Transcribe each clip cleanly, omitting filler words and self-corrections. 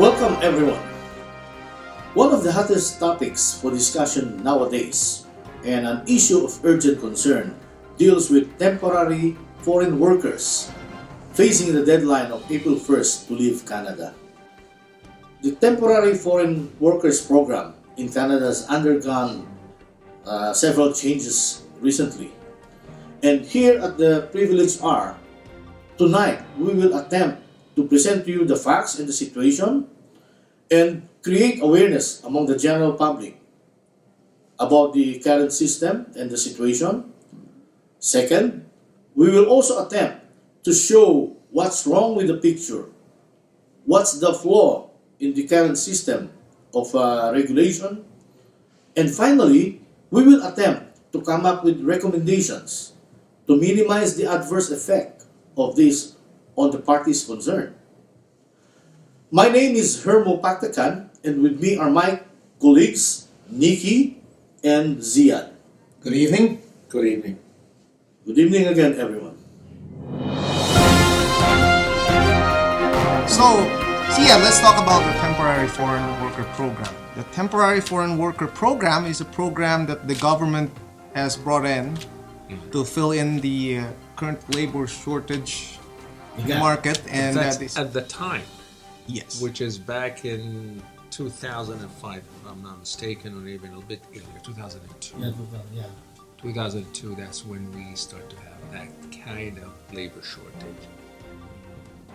Welcome everyone. One of the hottest topics for discussion nowadays and an issue of urgent concern deals with temporary foreign workers facing the deadline of April 1st to leave Canada. The Temporary Foreign Workers Program in Canada has undergone several changes recently. And here at the Privileged Hour, tonight we will attempt to present to you the facts and the situation and create awareness among the general public about the current system and the situation. Second, we will also attempt to show what's wrong with the picture, what's the flaw in the current system of regulation, and finally, we will attempt to come up with recommendations to minimize the adverse effect of this on the parties concerned. My name is Hermo Paktakan, and with me are my colleagues Nikki and Ziad. Good evening. Good evening. Good evening again, everyone. So, let's talk about the Temporary Foreign Worker Program. The Temporary Foreign Worker Program is a program that the government has brought in to fill in the current labor shortage market, and That's that is at the time, yes. which is back in 2005, if I'm not mistaken, or even a bit earlier, 2002. Yeah. 2002, that's when we start to have that kind of labor shortage.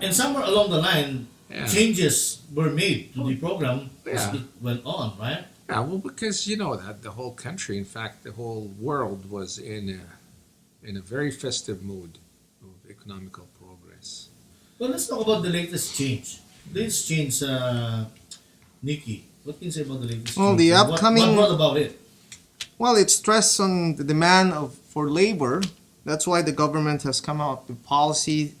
And somewhere along the line, changes were made to the program as it went on, right? Yeah, well, because you know that the whole country, in fact, the whole world was in a very festive mood of economical progress. Well, let's talk about the latest change. Latest change, Nikki. What can you say about the latest Well, change? the And upcoming- What about it? Well, it stress on the demand for labor. That's why the government has come out with policy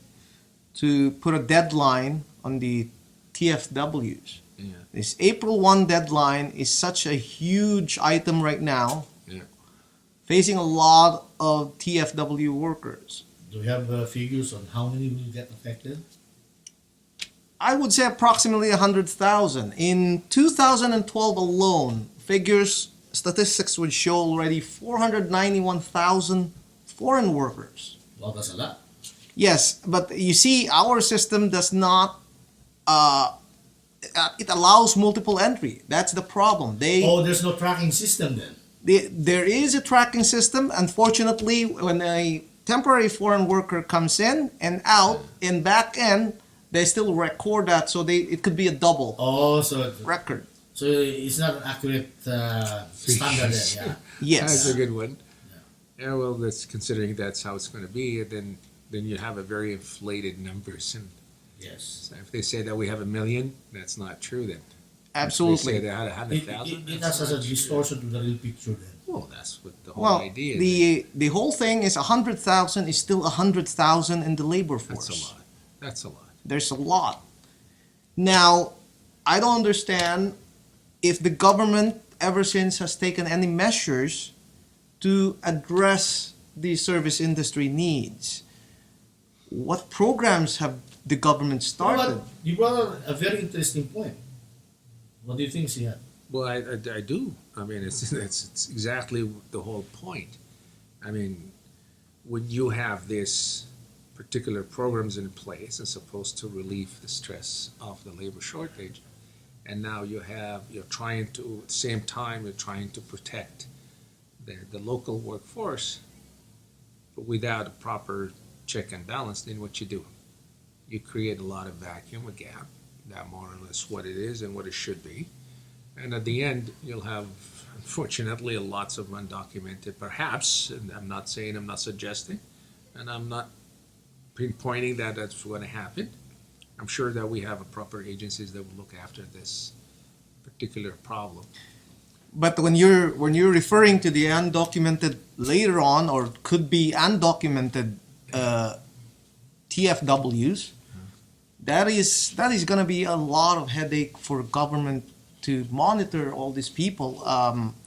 to put a deadline on the TFWs. Yeah. This April 1 deadline is such a huge item right now, Yeah. facing a lot of TFW workers. Do we have figures on how many will get affected? I would say approximately 100,000. In 2012 alone, statistics would show already 491,000 foreign workers. Well, that's a lot. Yes, but you see, our system does not. It allows multiple entry. That's the problem. There's no tracking system then. There is a tracking system. Unfortunately, when a temporary foreign worker comes in and out, in back end, they still record that, so it could be a double record. So it's not an accurate standard then, yeah. Yes. That's a good one. Yeah, well, that's considering that's how it's going to be, then you have a very inflated numbers. And Yes. so if they say that we have 1 million, that's not true then. If they say Absolutely. they had 100,000, It has a distortion to the real picture then. well, that's what the whole Well, idea is. the whole thing is 100,000 is still 100,000 in the labor force. That's a lot. That's a lot. There's a lot. Now, I don't understand if the government ever since has taken any measures to address the service industry needs. What programs have the government started? You brought up a very interesting point. What do you think, Siad? Well, I do. I mean, it's exactly the whole point. I mean, when you have this particular programs in place as supposed to relieve the stress of the labor shortage, and now you're trying to, at the same time, you're trying to protect the local workforce, but without a proper check and balance, then what you do? You create a lot of vacuum, a gap, that more or less what it is and what it should be. And at the end, you'll have, unfortunately, lots of undocumented, perhaps, and I'm not saying, I'm not suggesting, and I'm not pinpointing that that's going to happen. I'm sure that we have a proper agencies that will look after this particular problem. But when you're referring to the undocumented later on, or could be undocumented TFWs, that is going to be a lot of headache for government to monitor all these people.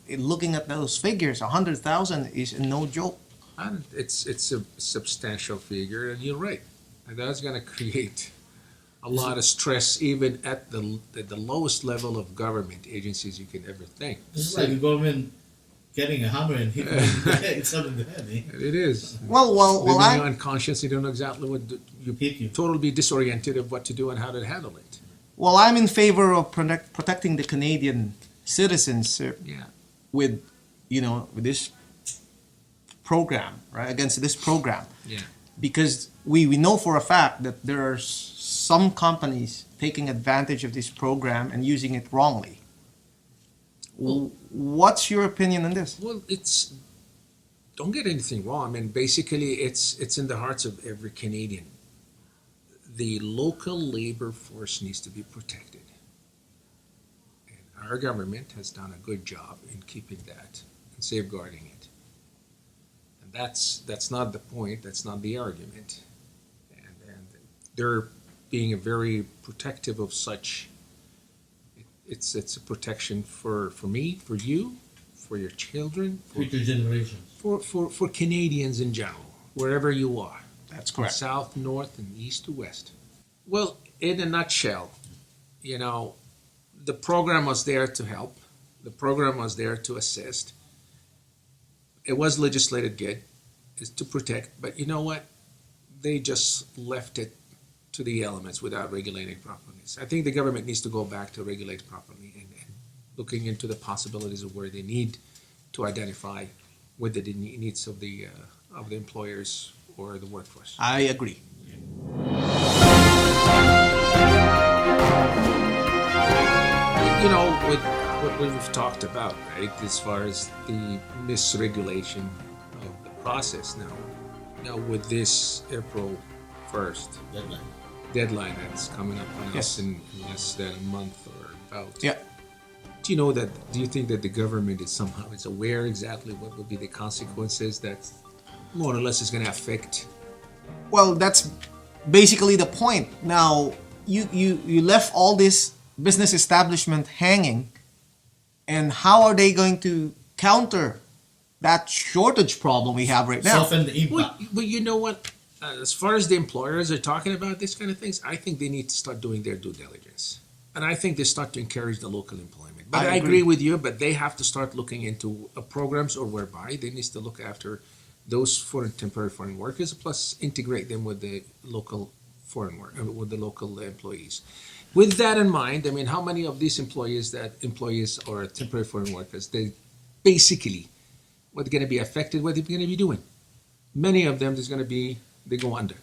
Looking at those figures, 100,000 is no joke. And it's a substantial figure, and you're right. And that's going to create a lot of stress, even at the lowest level of government agencies you can ever think. This is like the government getting a hammer and hitting itself in the head. Eh? It is. Well, Leaving you unconscious, you don't know exactly what you Hit you. totally disoriented of what to do and how to handle it. Well, I'm in favor of protecting the Canadian citizens Yeah. with, with this program, right? Against this program, Yeah. because we know for a fact that there are some companies taking advantage of this program and using it wrongly. What's your opinion on this? Well, don't get anything wrong. I mean, basically, it's in the hearts of every Canadian. The local labor force needs to be protected. And our government has done a good job in keeping that and safeguarding it. And that's not the point, that's not the argument. And they're being very protective of such. It's a protection for me, for you, for your children, Future generations. for Canadians in general, wherever you are. That's correct. South, north, and east to west. Well, in a nutshell, the program was there to help. The program was there to assist. It was legislated good, is to protect. But you know what? They just left it to the elements without regulating properly. So I think the government needs to go back to regulate properly and looking into the possibilities of where they need to identify with the needs of the employers or the workforce. I agree. With what we've talked about, right, as far as the misregulation of the process now with this April 1st deadline that's coming up on Yes. us in less than a month or about. Yeah. Do you think that the government is aware exactly what would be the consequences that more or less is going to affect? Well, that's basically the point. Now, you left all this business establishment hanging, and how are they going to counter that shortage problem we have right now? Soften the impact. Well, you know what? As far as the employers are talking about this kind of things, I think they need to start doing their due diligence. And I think they start to encourage the local employment. But I I agree agree with you, but they have to start looking into programs or whereby they need to look after those temporary foreign workers, plus integrate them with the local with the local employees. With that in mind, I mean, how many of these employees or temporary foreign workers, they basically, what they're going to be affected, what they're going to be doing? Many of them, they go under.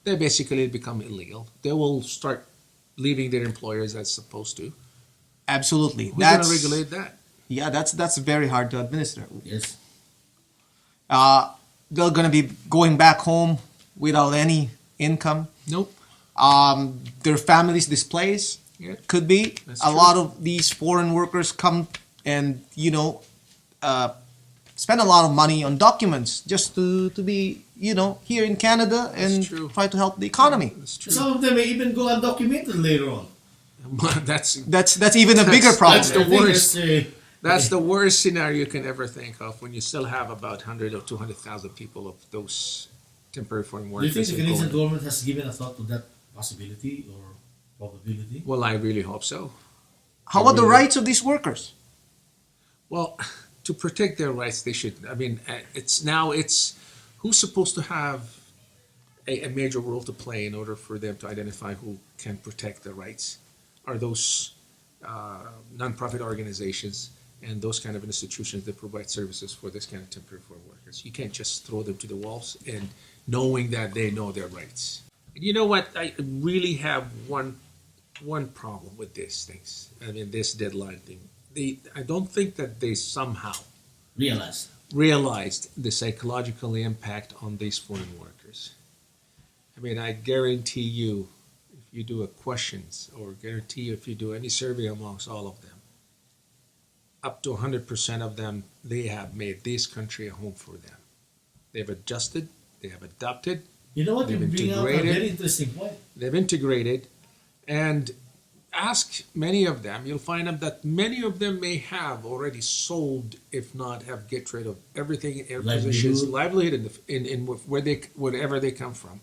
They basically become illegal. They will start leaving their employers as supposed to. Absolutely. Who's going to regulate that? Yeah, that's very hard to administer. Yes. They're going to be going back home without any income. Nope. Their families displaced. Yeah. Could be. That's A true. lot of these foreign workers come and spend a lot of money on documents just to be here in Canada and true. try to help the economy. That's true. Some of them may even go undocumented later on. That's even a bigger problem. That's the I think worst. that's, That's the worst scenario you can ever think of when you still have about 100 or 200,000 people of those temporary foreign do you workers. think the that Canadian go in. government has given a thought to that possibility or probability? Well, I really hope so. How about the rights of these workers? Well, to protect their rights, they should. I mean, it's who's supposed to have a major role to play in order for them to identify who can protect their rights? Are those nonprofit organizations and those kind of institutions that provide services for this kind of temporary foreign workers? You can't just throw them to the walls and knowing that they know their rights. And you know what? I really have one problem with these things. I mean, this deadline thing. I don't think that they somehow realized the psychological impact on these foreign workers. I mean, I guarantee you, if you do a questions, or guarantee you if you do any survey amongst all of them, up to 100% of them, they have made this country a home for them. They've adjusted, they have adopted, You know what? You They've bring out a integrated. very interesting point. they've integrated, and ask many of them, you'll find out that many of them may have already sold, if not have get rid of everything in their positions, livelihood in wherever they come from,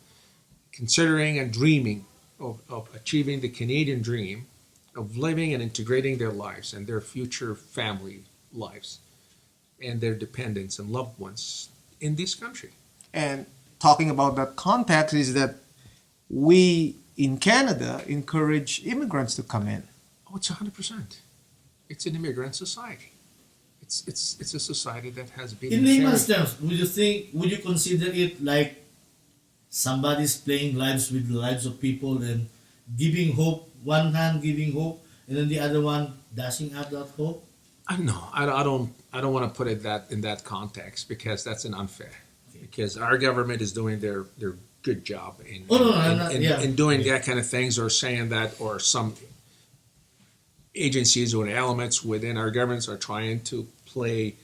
considering and dreaming of achieving the Canadian dream of living and integrating their lives and their future family lives and their dependents and loved ones in this country. And talking about that context is that we in Canada encourage immigrants to come in. Oh, it's 100%. It's an immigrant society. It's a society that has been In layman's terms, would you consider it like somebody's playing lives with the lives of people and giving hope, one hand giving hope, and then the other one dashing out that hope? No, I don't want to put it that in that context because that's an unfair. Because our government is doing their good job in doing that kind of things, or saying that, or some agencies or elements within our governments are trying to play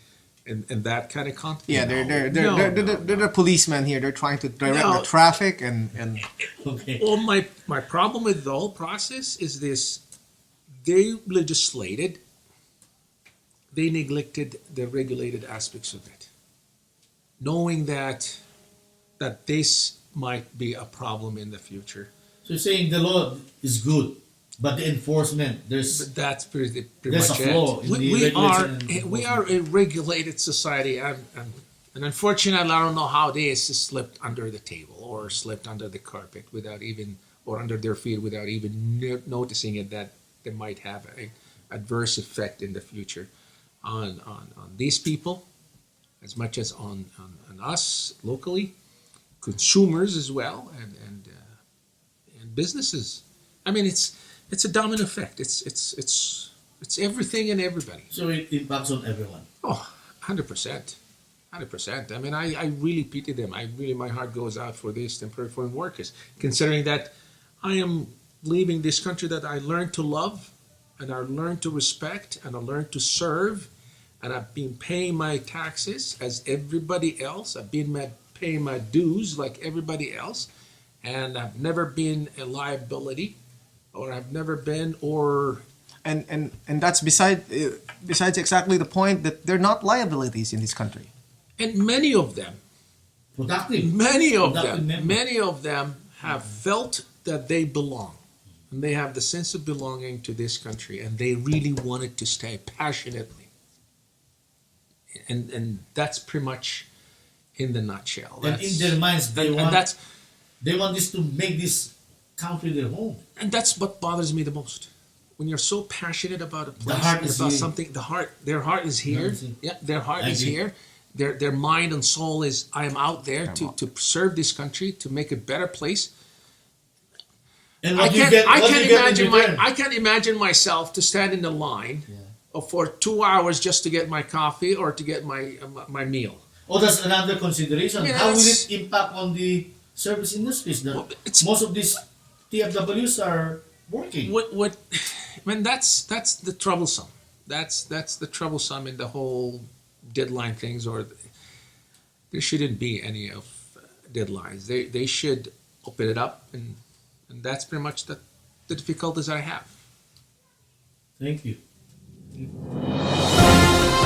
in that kind of context. Yeah, they're the policemen here. They're trying to direct the traffic and Okay. Well, my problem with the whole process is this: they legislated, they neglected the regulated aspects of it, knowing that this might be a problem in the future. So you're saying the law is good, but the enforcement, But that's pretty there's much a flaw it. in the We regulation. we are a regulated society, and unfortunately, I don't know how this slipped under the table or slipped under the carpet without even, or under their feet without even noticing it, that they might have a adverse effect in the future on these people, as much as on us locally, consumers as well, and businesses. I mean, it's a domino effect. It's everything and everybody. So it impacts on everyone. Oh, 100%. 100%. I mean, I really pity them. My heart goes out for these temporary foreign workers, considering that I am leaving this country that I learned to love, and I learned to respect, and I learned to serve, and I've been paying my taxes as everybody else. I've been paying my dues like everybody else, and I've never been a liability, or I've never been, or and that's besides exactly the point that they're not liabilities in this country. and many of them Productive. Productive many of them have felt that they belong, and they have the sense of belonging to this country, and they really wanted to stay passionately. And that's pretty much in the nutshell. And in their minds, they want that's this to make this country their home. and that's what bothers me the most. When you're so passionate about a place, heart is about here. something, their heart is here. Yeah, their heart I is agree. here. Their mind and soul is, I am out there to serve this country, to make a better place. And I what you can't, get, I what can't you get in imagine return. I can't imagine myself to stand in the line for 2 hours just to get my coffee or to get my meal. Oh, that's another consideration. Yeah, How will that's- it impact on the service industries? That Well, it's- most of these TFWs are working. What I mean, that's the troublesome. That's the troublesome in the whole deadline things, or there shouldn't be any of deadlines. They should open it up, and that's pretty much the difficulties I have. Thank you.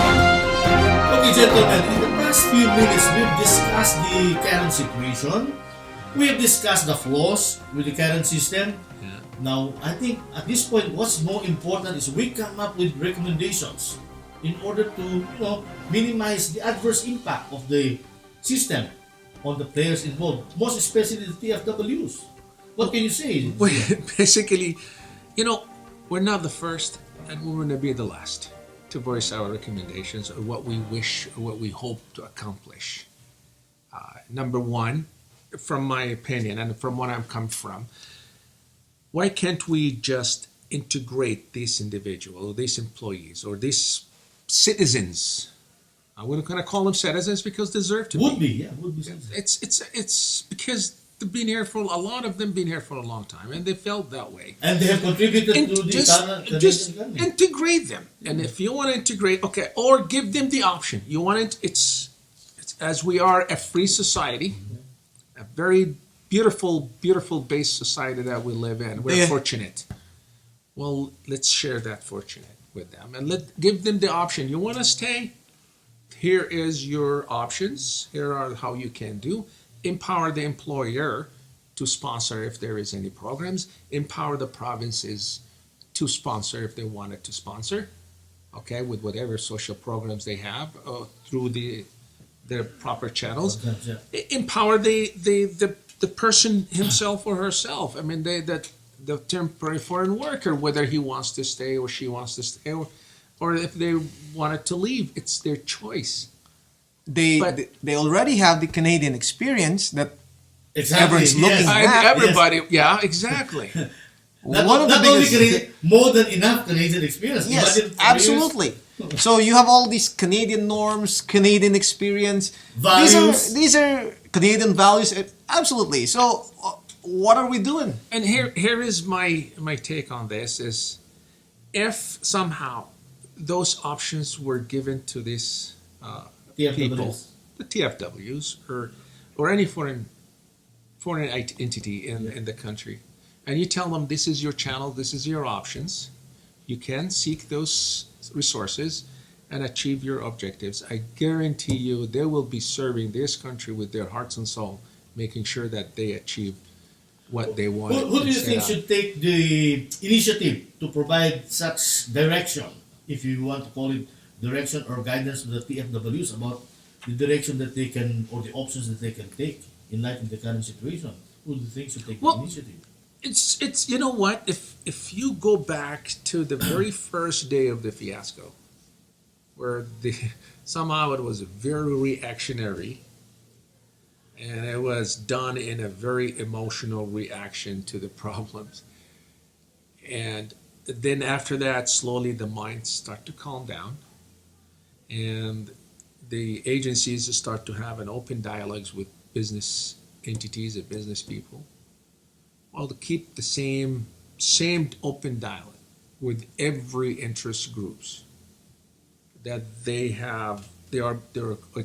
Okay, gentlemen, in the past few minutes, we've discussed the current situation. We have discussed the flaws with the current system. Yeah. Now, I think at this point, what's more important is we come up with recommendations in order to, minimize the adverse impact of the system on the players involved, most especially the TFWs. What can you say? Basically, we're not the first, and we're going to be the last to voice our recommendations or what we wish or what we hope to accomplish. Number one, from my opinion and from what I'm come from, why can't we just integrate these individuals, or these employees, or these citizens? We're not going to call them citizens because they deserve to Would be. be, yeah, would be something. It's because they've been here for a lot of them been here for a long time, and they felt that way. And they have contributed to the Just economy. integrate them, and if you want to integrate, okay, or give them the option. You want it? It's as we are a free society, a very beautiful based society that we live in. We're Yeah. fortunate. Well, let's share that fortune with them, and give them the option. You want to stay? Here is your options. Here are how you can do. Empower the employer to sponsor if there is any programs, empower the provinces to sponsor if they wanted to sponsor, okay, with whatever social programs they have through their proper channels. Empower the person himself or herself. I mean, the temporary foreign worker, whether he wants to stay or she wants to stay, or if they wanted to leave, it's their choice. They already have the Canadian experience that Exactly. everyone's looking yes. at. Everybody, yeah, exactly. One of the Not only biggest, more than enough Canadian experience. yes, Imagine 3 years, absolutely. So you have all these Canadian norms, Canadian experience. Values. These are Canadian values. Absolutely. So what are we doing? And here is my take on this is, if somehow those options were given to these people, TFWs. the TFWs or any foreign entity in the country, and you tell them this is your channel, this is your options, you can seek those resources and achieve your objectives. I guarantee you they will be serving this country with their hearts and soul, making sure that they achieve what they want. Who do you think should take the initiative to provide such direction, if you want to call it direction or guidance to the TFWs about the direction that they can, or the options that they can take in light of the current situation? Who do you think should take the initiative? It's you know what, if you go back to the very first day of the fiasco, where somehow it was very reactionary, and it was done in a very emotional reaction to the problems, and then after that, slowly the minds start to calm down, and the agencies start to have an open dialogues with business entities and business people. Well, to keep the same open dialogue with every interest groups, that it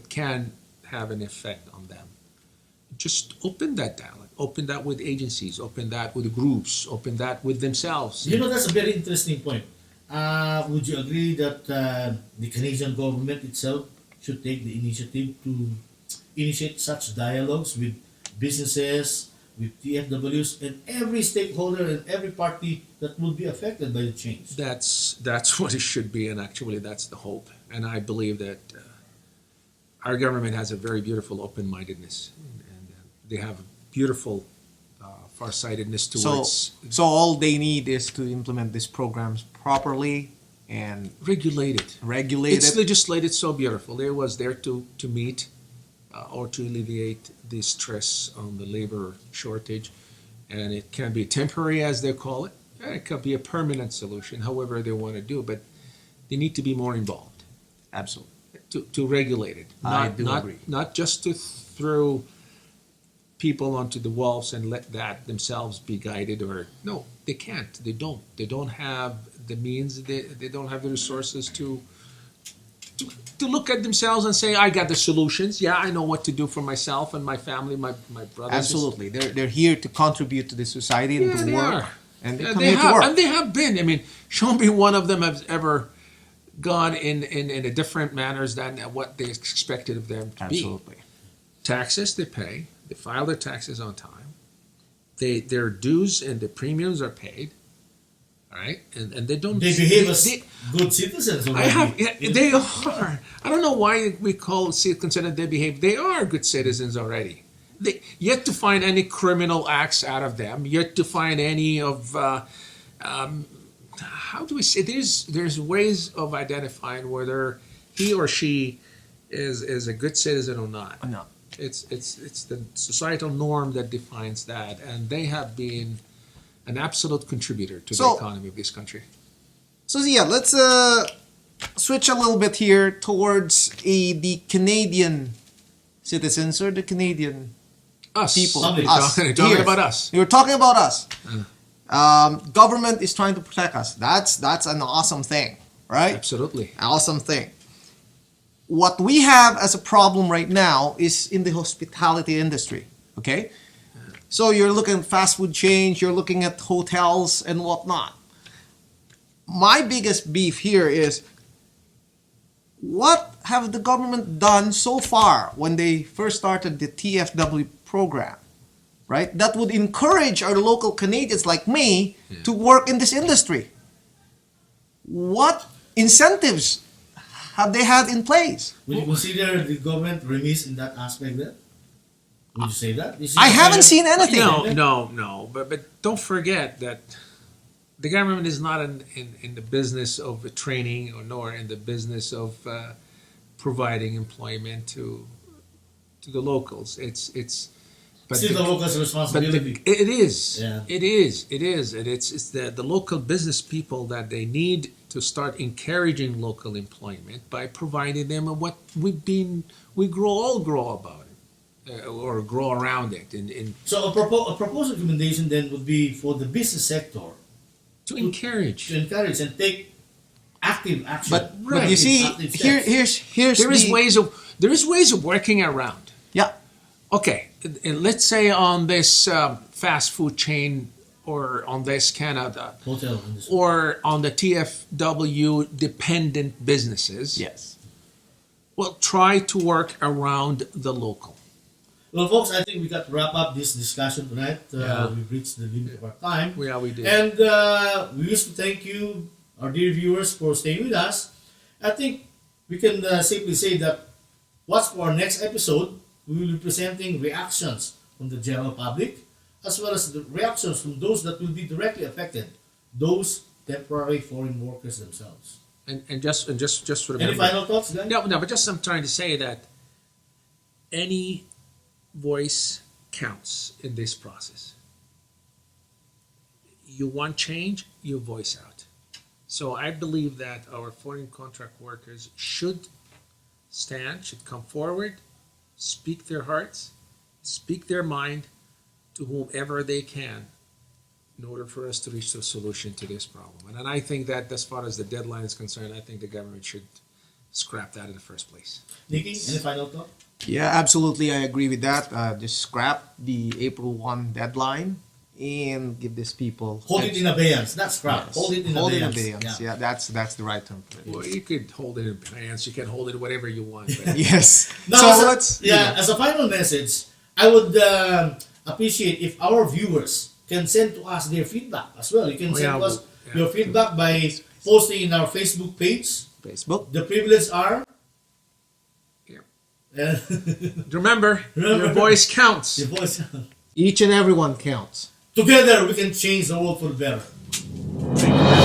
can have an effect on them. Just open that dialogue, open that with agencies, open that with groups, open that with themselves. You know, that's a very interesting point. Would you agree that the Canadian government itself should take the initiative to initiate such dialogues with businesses, with TFWs, and every stakeholder and every party that will be affected by the change? That's what it should be, and actually that's the hope. And I believe that our government has a very beautiful open-mindedness, and they have beautiful farsightedness towards So all they need is to implement these programs properly and regulated. It's it. legislated so beautiful. It was there to meet or to alleviate the stress on the labor shortage, and it can be temporary, as they call it, and it could be a permanent solution, however they want to do, but they need to be more involved. Absolutely. To regulate it. I do agree. Not just to throw people onto the walls and let that themselves be guided, or no, they can't. They don't have the means, they don't have the resources to look at themselves and say, I got the solutions. Yeah, I know what to do for myself and my family, my brothers. Absolutely. They're here to contribute to the society and to work. And Yeah, come here to work. and they have been. I mean, show me one of them has ever gone in a different manners than what they expected of them to be. Absolutely. Taxes they pay, they file their taxes on time, their dues and the premiums are paid, all right, and they don't. They behave as good citizens. They are. I don't know why we consider they behave. They are good citizens already. They yet to find any criminal acts out of them. Yet to find any of. How do we say? There's ways of identifying whether he or she is a good citizen or not. No. It's the societal norm that defines that, and they have been an absolute contributor to the economy of this country. So yeah, let's switch a little bit here towards the Canadian citizens or the Canadian Us people. Us. Talking Here. about us. You're talking about us. Government is trying to protect us. That's an awesome thing, right? Absolutely. Awesome thing. What we have as a problem right now is in the hospitality industry, okay? So you're looking at fast food chains, you're looking at hotels and whatnot. My biggest beef here is, what have the government done so far when they first started the TFW program right? That would encourage our local Canadians like me to work in this industry. What incentives have they had in place? Would you consider the government remiss in that aspect then? Would you say that? I haven't seen anything. No. But don't forget that the government is not in the business of training nor in the business of providing employment to the locals. It's But the locals' responsibility. It is. Yeah. It is. And it's the local business people that they need to start encouraging local employment by providing them what we grow about it, or grow around it. So a proposed recommendation then would be for the business sector to encourage. and take active action. But you see, here's there is ways of working around. Yeah. Okay, and let's say on this fast food chain, or on this Canada, Hotel industry. or on the TFW dependent businesses. Yes. Well, try to work around the local. Well, folks, I think we got to wrap up this discussion tonight. Yeah. We've reached the limit of our time. Yeah, we did. And we wish to thank you, our dear viewers, for staying with us. I think we can safely say that watch for our next episode. We will be presenting reactions from the general public, as well as the reactions from those that will be directly affected, those temporary foreign workers themselves. And just remember. Any final thoughts, guys? No, but just I'm trying to say that any voice counts in this process. You want change, you voice out. So I believe that our foreign contract workers should come forward, speak their hearts, speak their mind to whomever they can in order for us to reach a solution to this problem. And I think that as far as the deadline is concerned, I think the government should scrap that in the first place. Nikki, any final thought? Yeah, absolutely. I agree with that. Just scrap the April 1 deadline and give these people... Hold it in abeyance, not scrap. Yes. Hold it in Hold it in abeyance. abeyance. Yeah, that's the right term for it. Well, you could hold it in pants, you can hold it whatever you want. But Yes. Now, So as a, let's... as a final message, I would appreciate if our viewers can send to us their feedback as well. You can send us your feedback by posting in our Facebook page. Facebook. The privileged are... Yeah. Remember, your voice counts. Your voice. Each and every one counts. Together we can change the world for the better. Thank you.